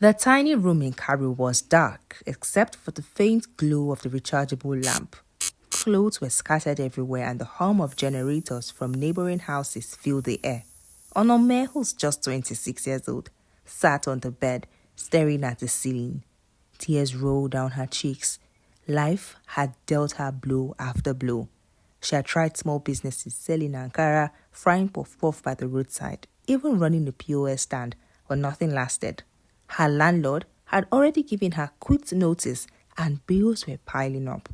The tiny room in Karu was dark, except for the faint glow of the rechargeable lamp. Clothes were scattered everywhere, and the hum of generators from neighboring houses filled the air. Onome, who's just 26 years old, sat on the bed, staring at the ceiling. Tears rolled down her cheeks. Life had dealt her blow after blow. She had tried small businesses, selling Ankara, frying puff-puff by the roadside, even running a POS stand, but nothing lasted. Her landlord had already given her quit notice and bills were piling up.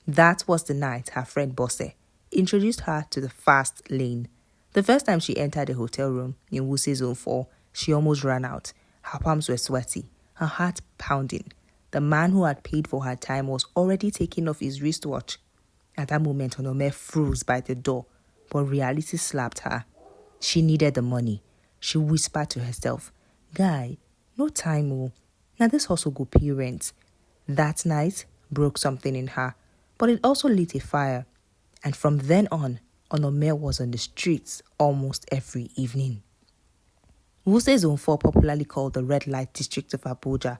That was the night her friend Bosse introduced her to the fast lane. The first time she entered the hotel room in Wuse Zone 4, she almost ran out. Her palms were sweaty, her heart pounding. The man who had paid for her time was already taking off his wristwatch. At that moment, Onome froze by the door, but reality slapped her. She needed the money. She whispered to herself, "Guy, no time, oh. Now this hustle go pay rent." That night broke something in her, but it also lit a fire. And from then on, Onome was on the streets almost every evening. Wuse Zone 4, popularly called the red light district of Abuja,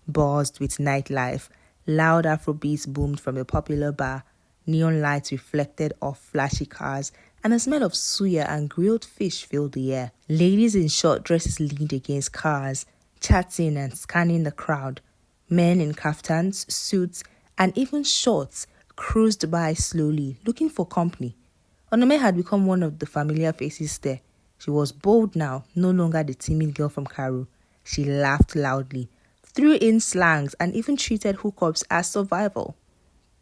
buzzed with nightlife. Loud Afrobeats boomed from a popular bar. Neon lights reflected off flashy cars, and the smell of suya and grilled fish filled the air. Ladies in short dresses leaned against cars, chatting and scanning the crowd. Men in kaftans, suits, and even shorts cruised by slowly, looking for company. Onome had become one of the familiar faces there. She was bold now, no longer the timid girl from Karu. She laughed loudly, threw in slangs, and even treated hookups as survival.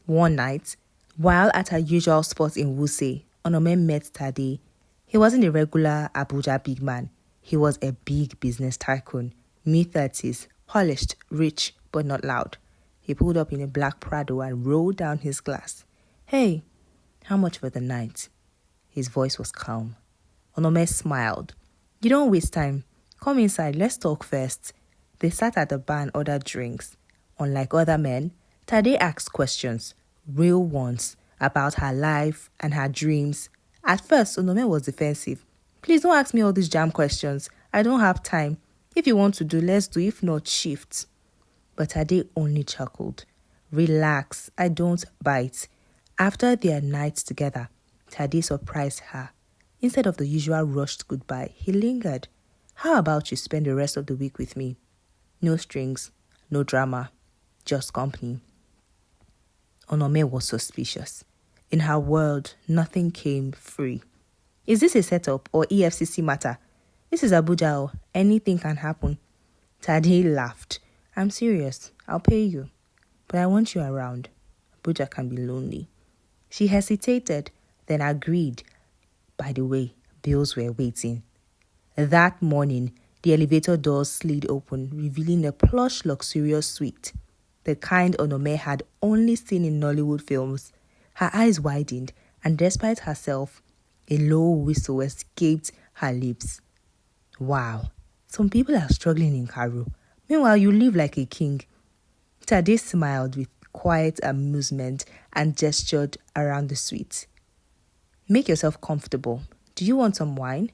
One night, while at her usual spot in Wuse, Onome met Tade. He wasn't a regular Abuja big man. He was a big business tycoon, mid-30s, polished, rich, but not loud. He pulled up in a black Prado and rolled down his glass. "Hey, how much for the night?" His voice was calm. Onome smiled. "You don't waste time. Come inside, let's talk first." They sat at the bar and ordered drinks. Unlike other men, Tade asked questions, real ones, about her life and her dreams. At first, Onome was defensive. "Please don't ask me all these jam questions. I don't have time. If you want to do, let's do. If not, shift." But Tade only chuckled. "Relax, I don't bite." After their night together, Tade surprised her. Instead of the usual rushed goodbye, he lingered. "How about you spend the rest of the week with me? No strings, no drama, just company." Onome was suspicious. In her world, nothing came free. "Is this a setup or EFCC matter? This is Abuja, or anything can happen." Tade laughed. "I'm serious. I'll pay you. But I want you around. Abuja can be lonely." She hesitated, then agreed. By the way, bills were waiting. That morning, the elevator doors slid open, revealing a plush, luxurious suite, the kind Onome had only seen in Nollywood films. Her eyes widened, and despite herself, a low whistle escaped her lips. "Wow, some people are struggling in Karu. Meanwhile, you live like a king." Tade smiled with quiet amusement and gestured around the suite. "Make yourself comfortable. Do you want some wine?"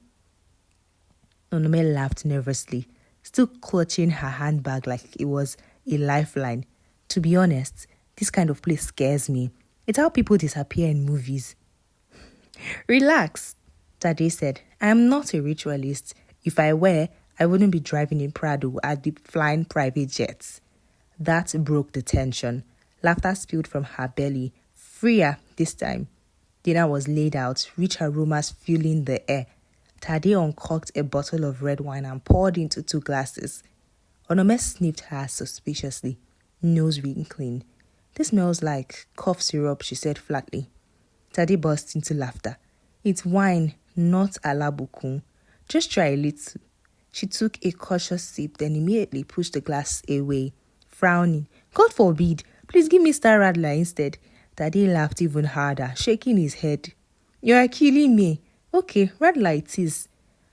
Onome laughed nervously, still clutching her handbag like it was a lifeline. "To be honest, this kind of place scares me. It's how people disappear in movies." "Relax," Tade said. "I am not a ritualist. If I were, I wouldn't be driving in Prado at the flying private jets." That broke the tension. Laughter spilled from her belly, freer this time. Dinner was laid out, rich aromas filling the air. Tade uncorked a bottle of red wine and poured into 2 glasses. Onome sniffed her suspiciously, nose wrinkling. "This smells like cough syrup," she said flatly. Tade burst into laughter. "It's wine, not alabukun. Just try a little." She took a cautious sip, then immediately pushed the glass away, frowning. "God forbid, please give me Star Radler instead." Tade laughed even harder, shaking his head. "You're killing me." "Okay, Radler it is."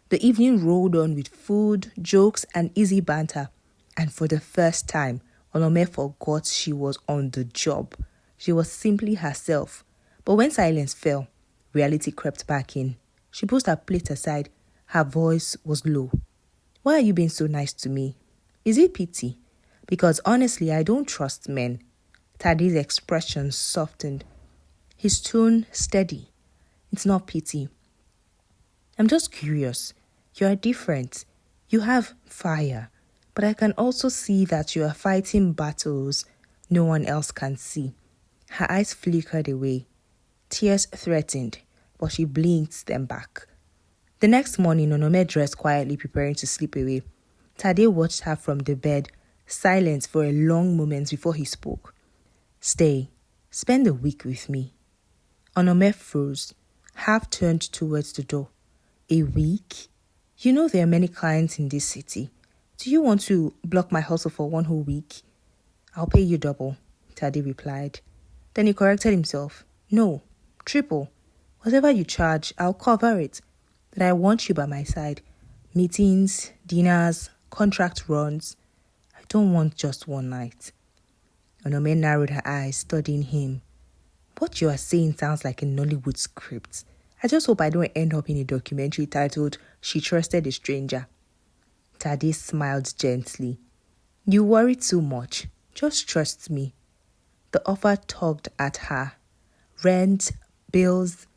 The evening rolled on with food, jokes, and easy banter. And for the first time, Onome forgot she was on the job. She was simply herself. But when silence fell, reality crept back in. She pushed her plate aside. Her voice was low. "Why are you being so nice to me? Is it pity? Because honestly, I don't trust men. Tade's expression softened, his tone steady. It's not pity. I'm just curious. You are different. You have fire. But I can also see that you are fighting battles no one else can see. Her eyes flickered away. Tears threatened, but she blinked them back. The next morning, Onome dressed quietly, preparing to sleep away. Tade watched her from the bed, silent for a long moment before he spoke. Stay. Spend the week with me. Onome froze, half turned towards the door. A week? You know there are many clients in this city. Do you want to block my hustle for 1 whole week? I'll pay you double, Tade replied. Then he corrected himself. No, triple. Whatever you charge, I'll cover it. But I want you by my side. Meetings, dinners, contract runs. I don't want just one night. Onome narrowed her eyes, studying him. What you are saying sounds like a Nollywood script. I just hope I don't end up in a documentary titled She Trusted a Stranger. Tade smiled gently. You worry too much. Just trust me. The offer tugged at her. Rent, bills,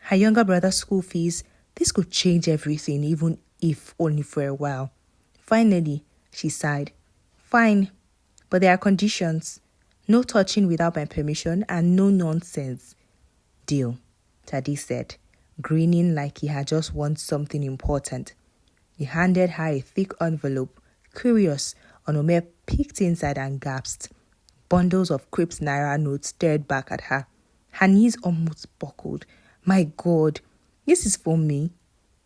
her younger brother's school fees. This could change everything, even if only for a while. Finally, she sighed. Fine, but there are conditions. No touching without my permission and no nonsense. Deal, Tade said, grinning like he had just won something important. He handed her a thick envelope. Curious, Onome peeked inside and gasped. Bundles of Crips Naira notes stared back at her. Her knees almost buckled. My God, this is for me?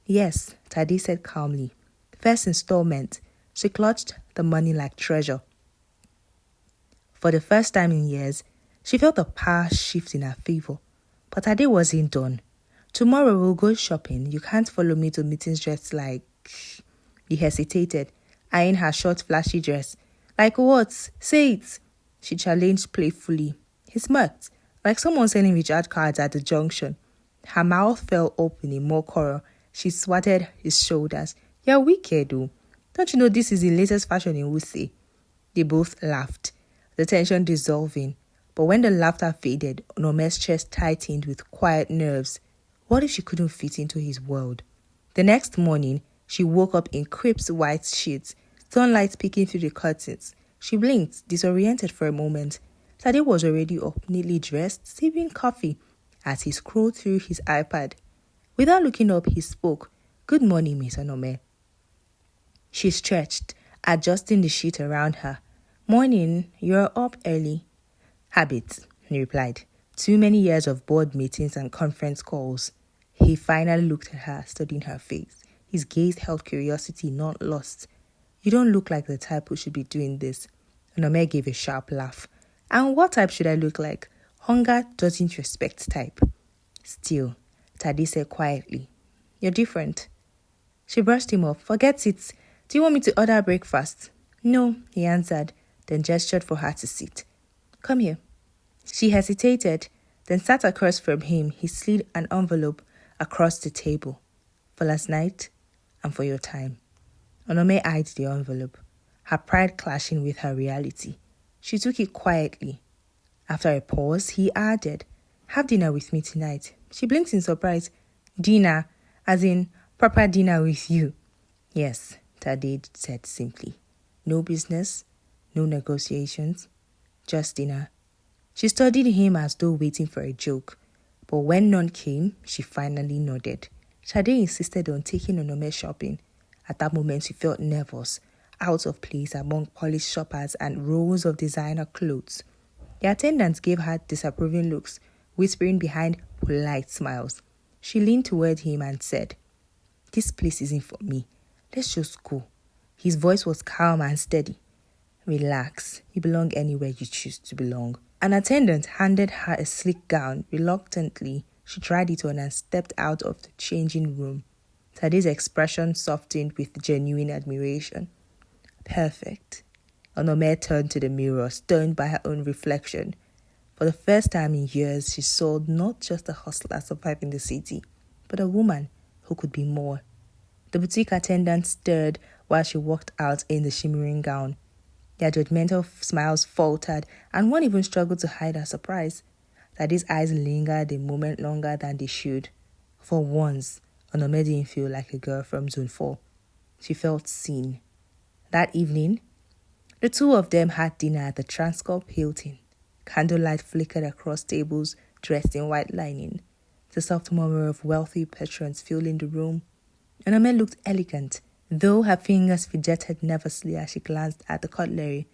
Yes, Tade said calmly. First installment. She clutched the money like treasure. For the first time in years, she felt the power shift in her favor. But Tade wasn't done. Tomorrow we'll go shopping. You can't follow me to meetings dressed like... He hesitated, eyeing her short, flashy dress. Like what? Say it. She challenged playfully. He smirked, like someone selling recharge cards at the junction. Her mouth fell open in mock horror. She swatted his shoulders. You're wicked, though. Don't you know this is the latest fashion in Wuse? They both laughed, the tension dissolving. But when the laughter faded, Onome's chest tightened with quiet nerves. What if she couldn't fit into his world? The next morning, she woke up in crisp white sheets, sunlight peeking through the curtains. She blinked, disoriented for a moment. Tade was already up, neatly dressed, sipping coffee, as he scrolled through his iPad. Without looking up, he spoke. Good morning, Miss Onome. She stretched, adjusting the sheet around her. Morning, you're up early. Habit, he replied. Too many years of board meetings and conference calls. He finally looked at her, studying her face. His gaze held curiosity, not lust. You don't look like the type who should be doing this. Onome gave a sharp laugh. And what type should I look like? Hunger doesn't respect type. Still, Tade said quietly, you're different. She brushed him off. Forget it. Do you want me to order breakfast? No, he answered, then gestured for her to sit. Come here. She hesitated, then sat across from him. He slid an envelope across the table. For last night and for your time. Onome eyed the envelope, her pride clashing with her reality. She took it quietly. After a pause, he added, have dinner with me tonight. She blinked in surprise. Dinner, as in proper dinner with you. Yes, Tade said simply. No business, no negotiations, just dinner. She studied him as though waiting for a joke. But when none came, she finally nodded. Tade insisted on taking Onome shopping. At that moment, she felt nervous, out of place among polished shoppers and rows of designer clothes. The attendants gave her disapproving looks, whispering behind polite smiles. She leaned toward him and said, this place isn't for me. Let's just go. His voice was calm and steady. Relax. You belong anywhere you choose to belong. An attendant handed her a sleek gown. Reluctantly, she tried it on and stepped out of the changing room. Tade's expression softened with genuine admiration. Perfect. Onome turned to the mirror, stunned by her own reflection. For the first time in years, she saw not just a hustler surviving the city, but a woman who could be more. The boutique attendant stirred, while she walked out in the shimmering gown. Their judgmental smiles faltered, and one even struggled to hide her surprise. Tade's eyes lingered a moment longer than they should. For once, Onome didn't feel like a girl from Zone 4. She felt seen. That evening, the two of them had dinner at the Transcorp Hilton. Candlelight flickered across tables dressed in white lining. The soft murmur of wealthy patrons filling the room. Onome looked elegant, though her fingers fidgeted nervously as she glanced at the cutlery.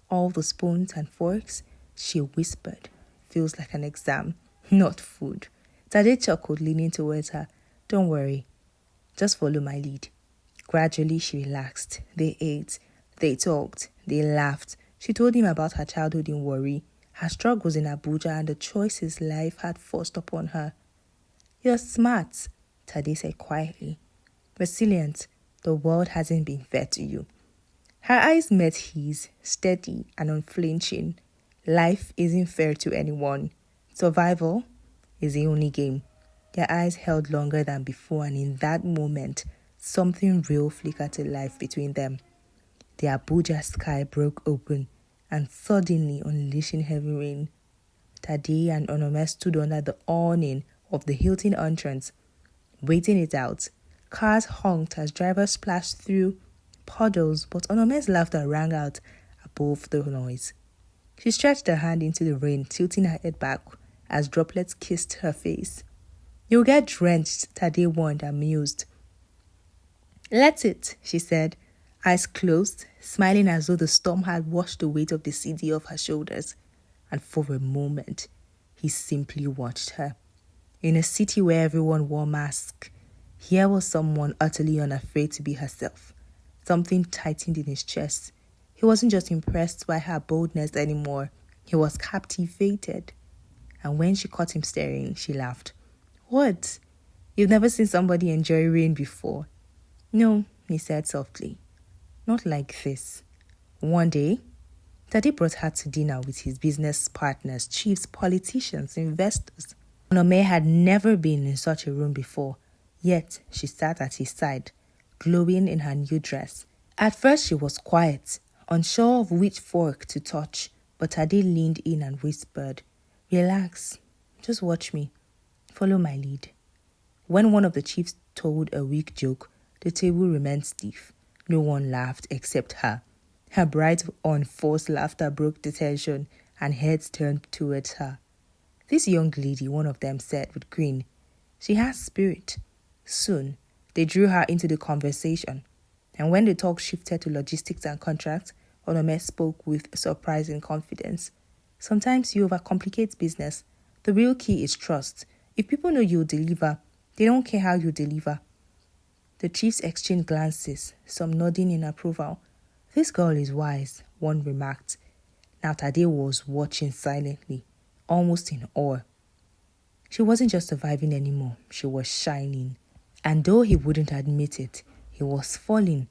All the spoons and forks, she whispered, feels like an exam, not food. Tade chuckled, leaning towards her. Don't worry, just follow my lead. Gradually, she relaxed. They ate, they talked, they laughed. She told him about her childhood in Warri, her struggles in Abuja, and the choices life had forced upon her. You're smart, Tade said quietly. Resilient, the world hasn't been fair to you. Her eyes met his, steady and unflinching. Life isn't fair to anyone. Survival is the only game. Their eyes held longer than before, and in that moment, something real flickered to life between them. The Abuja sky broke open, and suddenly unleashing heavy rain. Tade and Onome stood under the awning of the Hilton entrance, waiting it out. Cars honked as drivers splashed through puddles, but Onome's laughter rang out above the noise. She stretched her hand into the rain, tilting her head back as droplets kissed her face. You'll get drenched, Tade warned, amused. Let it, she said, eyes closed, smiling as though the storm had washed the weight of the city off her shoulders. And for a moment, he simply watched her. In a city where everyone wore masks, here was someone utterly unafraid to be herself. Something tightened in his chest. He wasn't just impressed by her boldness anymore. He was captivated. And when she caught him staring, she laughed. What? You've never seen somebody enjoy rain before? No, he said softly. Not like this. One day, Tade brought her to dinner with his business partners, chiefs, politicians, investors. Onome had never been in such a room before, yet she sat at his side, glowing in her new dress. At first she was quiet, unsure of which fork to touch, but Tade leaned in and whispered, Relax, just watch me, follow my lead. When one of the chiefs told a weak joke, the table remained stiff. No one laughed except her. Her bright, unforced laughter broke the tension, and heads turned towards her. This young lady, one of them said with grin, she has spirit. Soon, they drew her into the conversation, and when the talk shifted to logistics and contracts, Onome spoke with surprising confidence. Sometimes you overcomplicate business. The real key is trust. If people know you'll deliver, they don't care how you deliver. The chiefs exchanged glances, some nodding in approval. This girl is wise, one remarked. Now Tade was watching silently, almost in awe. She wasn't just surviving anymore, she was shining. And though he wouldn't admit it, he was falling.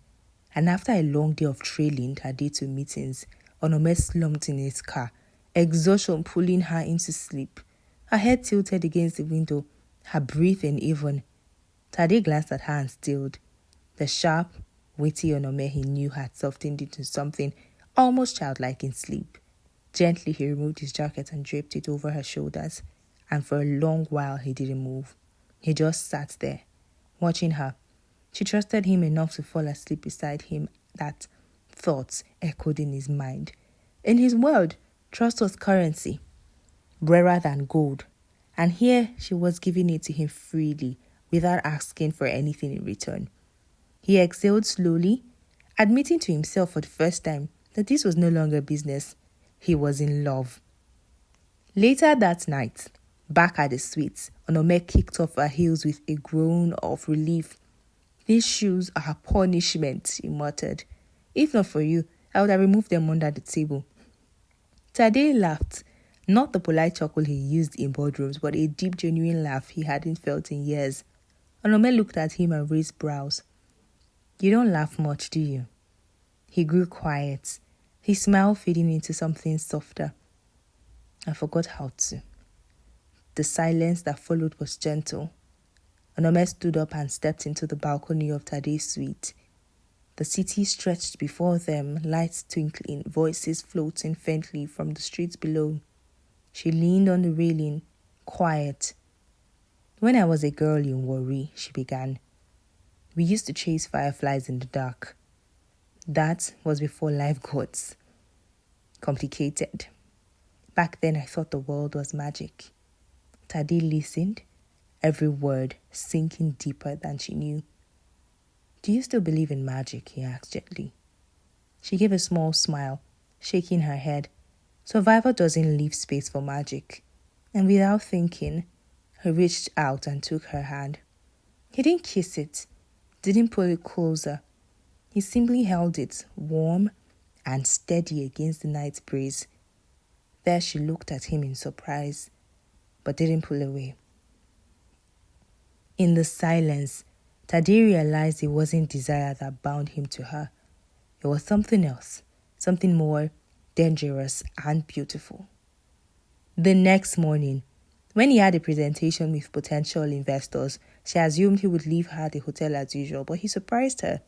And after a long day of trailing Tade to meetings, Onome slumped in his car, exhaustion pulling her into sleep. Her head tilted against the window, her breathing even. Tade glanced at her and stilled. The sharp, witty Onome he knew had softened into something almost childlike in sleep. Gently he removed his jacket and draped it over her shoulders, and for a long while he didn't move. He just sat there, watching her. She trusted him enough to fall asleep beside him. That thoughts echoed in his mind. In his world, trust was currency, rarer than gold, and here she was giving it to him freely, without asking for anything in return. He exhaled slowly, admitting to himself for the first time that this was no longer business. He was in love. Later that night, back at the suite, Onome kicked off her heels with a groan of relief. These shoes are punishment, he muttered. If not for you, I would have removed them under the table. Tade laughed, not the polite chuckle he used in boardrooms, but a deep, genuine laugh he hadn't felt in years. Onome looked at him and raised brows. You don't laugh much, do you? He grew quiet, his smile fading into something softer. I forgot how to. The silence that followed was gentle. Onome stood up and stepped into the balcony of Tade's suite. The city stretched before them, lights twinkling, voices floating faintly from the streets below. She leaned on the railing, quiet. "When I was a girl in Warri," she began, "we used to chase fireflies in the dark. That was before life got complicated. Back then, I thought the world was magic." Tade listened, every word sinking deeper than she knew. "Do you still believe in magic?" he asked gently. She gave a small smile, shaking her head. Survival doesn't leave space for magic. And without thinking, he reached out and took her hand. He didn't kiss it, didn't pull it closer. He simply held it, warm and steady against the night breeze. There she looked at him in surprise, but didn't pull away. In the silence, Tade realized it wasn't desire that bound him to her. It was something else, something more dangerous and beautiful. The next morning, when he had a presentation with potential investors, she assumed he would leave her at the hotel as usual, but he surprised her.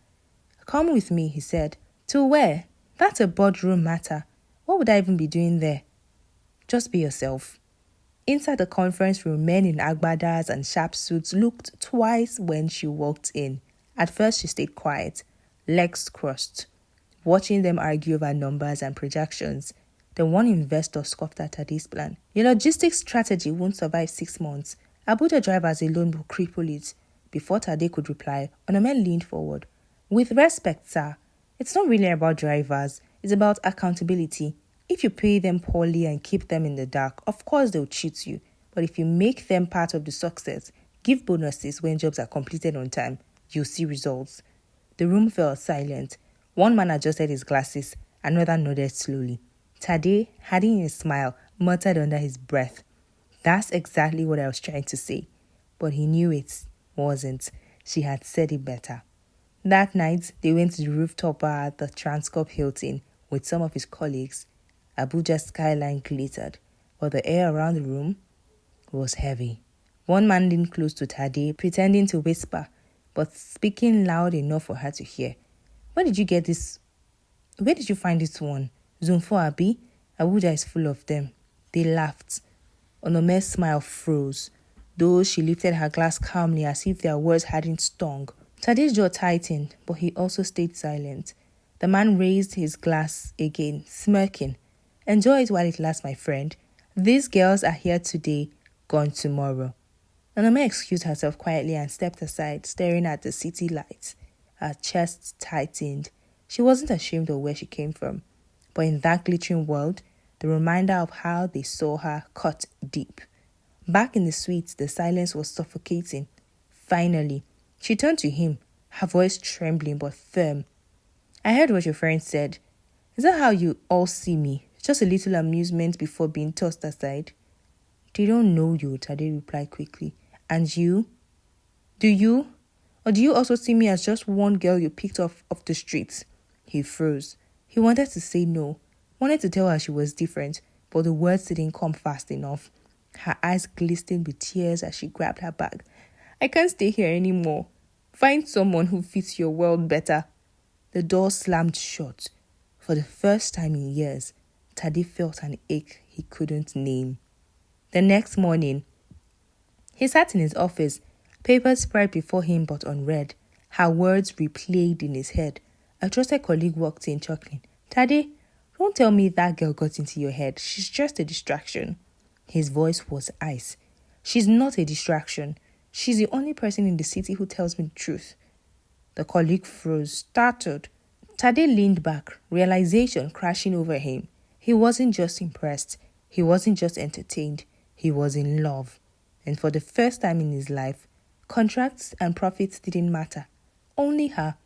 "Come with me," he said. "To where? That's a boardroom matter. What would I even be doing there?" "Just be yourself." Inside the conference room, men in agbadas and sharp suits looked twice when she walked in. At first, she stayed quiet, legs crossed, watching them argue over numbers and projections. Then one investor scoffed at Tade's plan. "Your logistics strategy won't survive 6 months. Abuja drivers alone will cripple it." Before Tade could reply, Onome leaned forward. "With respect, sir, it's not really about drivers. It's about accountability. If you pay them poorly and keep them in the dark, of course they'll cheat you. But if you make them part of the success, give bonuses when jobs are completed on time, you'll see results." The room fell silent. One man adjusted his glasses, another nodded slowly. Tade, hiding a smile, muttered under his breath, "That's exactly what I was trying to say." But he knew it wasn't. She had said it better. That night, they went to the rooftop bar at the Transcorp Hilton with some of his colleagues. Abuja's skyline glittered, but the air around the room was heavy. One man leaned close to Tade, pretending to whisper, but speaking loud enough for her to hear. Where did you find this one? Zone 4, Abi? Abuja is full of them." They laughed. Onome's smile froze, though she lifted her glass calmly as if their words hadn't stung. Tade's jaw tightened, but he also stayed silent. The man raised his glass again, smirking. "Enjoy it while it lasts, my friend. These girls are here today, gone tomorrow." Onome excused herself quietly and stepped aside, staring at the city lights. Her chest tightened. She wasn't ashamed of where she came from. But in that glittering world, the reminder of how they saw her cut deep. Back in the suite, the silence was suffocating. Finally, she turned to him, her voice trembling but firm. "I heard what your friend said. Is that how you all see me? Just a little amusement before being tossed aside?" "They don't know you," Tade replied quickly. "And you? Do you? Or do you also see me as just one girl you picked off the streets?" He froze. He wanted to say no, wanted to tell her she was different, but the words didn't come fast enough. Her eyes glistened with tears as she grabbed her bag. "I can't stay here anymore. Find someone who fits your world better." The door slammed shut. For the first time in years, Tade felt an ache he couldn't name. The next morning, he sat in his office, papers spread before him but unread. Her words replayed in his head. A trusted colleague walked in, chuckling. "Tade, don't tell me that girl got into your head. She's just a distraction." His voice was ice. "She's not a distraction. She's the only person in the city who tells me the truth." The colleague froze, startled. Tade leaned back, realization crashing over him. He wasn't just impressed. He wasn't just entertained. He was in love. And for the first time in his life, contracts and profits didn't matter. Only her.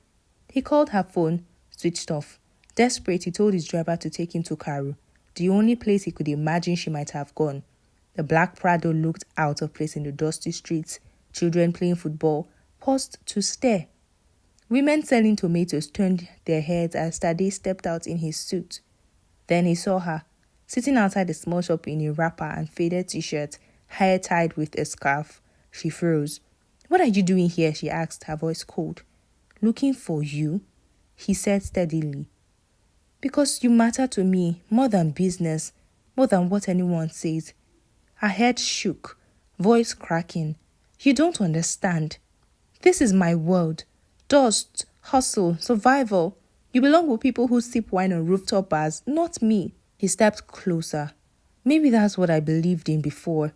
He called her phone, switched off. Desperate, he told his driver to take him to Karu, the only place he could imagine she might have gone. The black Prado looked out of place in the dusty streets. Children playing football paused to stare. Women selling tomatoes turned their heads as Tade stepped out in his suit. Then he saw her, sitting outside the small shop in a wrapper and faded t-shirt, hair tied with a scarf. She froze. "What are you doing here?" she asked, her voice cold. "Looking for you." He said steadily. Because you matter to me more than business, more than what anyone says. Her head shook, voice cracking. You don't understand. This is my world. Dust, hustle, survival. You belong with people who sip wine on rooftop bars, not me. He stepped closer. Maybe that's what I believed in before.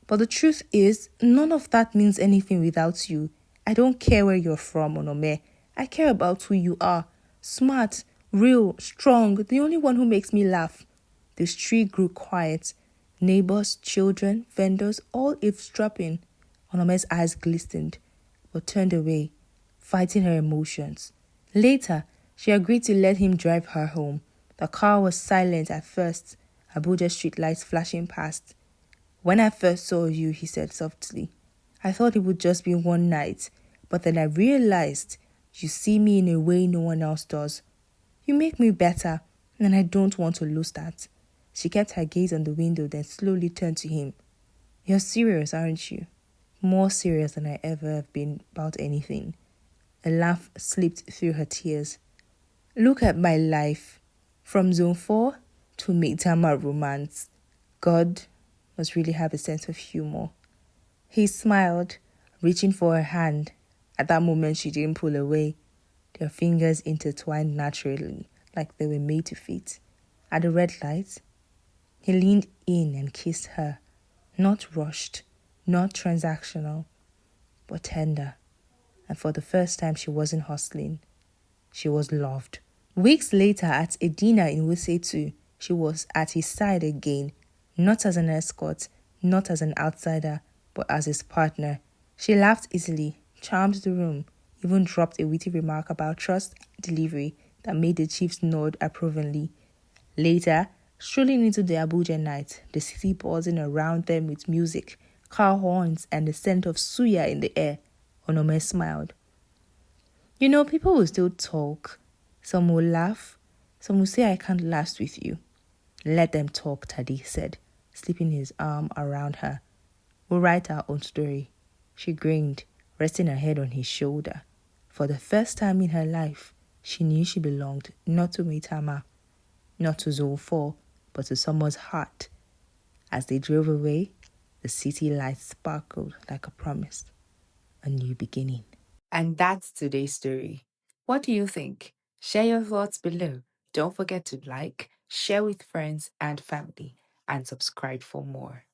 But the truth is, none of that means anything without you. I don't care where you're from, Onome. I care about who you are. Smart, real, strong, the only one who makes me laugh. The street grew quiet. Neighbors, children, vendors, all eavesdropping. Onome's eyes glistened, but turned away, fighting her emotions. Later, she agreed to let him drive her home. The car was silent at first, Abuja street lights flashing past. When I first saw you, he said softly, I thought it would just be one night, but then I realized you see me in a way no one else does. You make me better, and I don't want to lose that. She kept her gaze on the window, then slowly turned to him. You're serious, aren't you? More serious than I ever have been about anything. A laugh slipped through her tears. Look at my life. From Zone 4 to Maitama romance. God must really have a sense of humor. He smiled, reaching for her hand. At that moment, she didn't pull away. Their fingers intertwined naturally, like they were made to fit. At the red light, he leaned in and kissed her. Not rushed, not transactional, but tender. And for the first time, she wasn't hustling. She was loved. Weeks later, at a dinner in Wuse Zone, she was at his side again, not as an escort, not as an outsider, but as his partner. She laughed easily, charmed the room, even dropped a witty remark about trust delivery that made the chiefs nod approvingly. Later, strolling into the Abuja night, the city buzzing around them with music, car horns, and the scent of suya in the air, Onome smiled. You know, people will still talk. Some will laugh. Some will say I can't last with you. Let them talk, Tade said, slipping his arm around her. We'll write our own story. She grinned, resting her head on his shoulder. For the first time in her life, she knew she belonged not to Maitama, not to Zone 4, but to someone's heart. As they drove away, the city lights sparkled like a promise. A new beginning. And that's today's story. What do you think? Share your thoughts below. Don't forget to like, share with friends and family, and subscribe for more.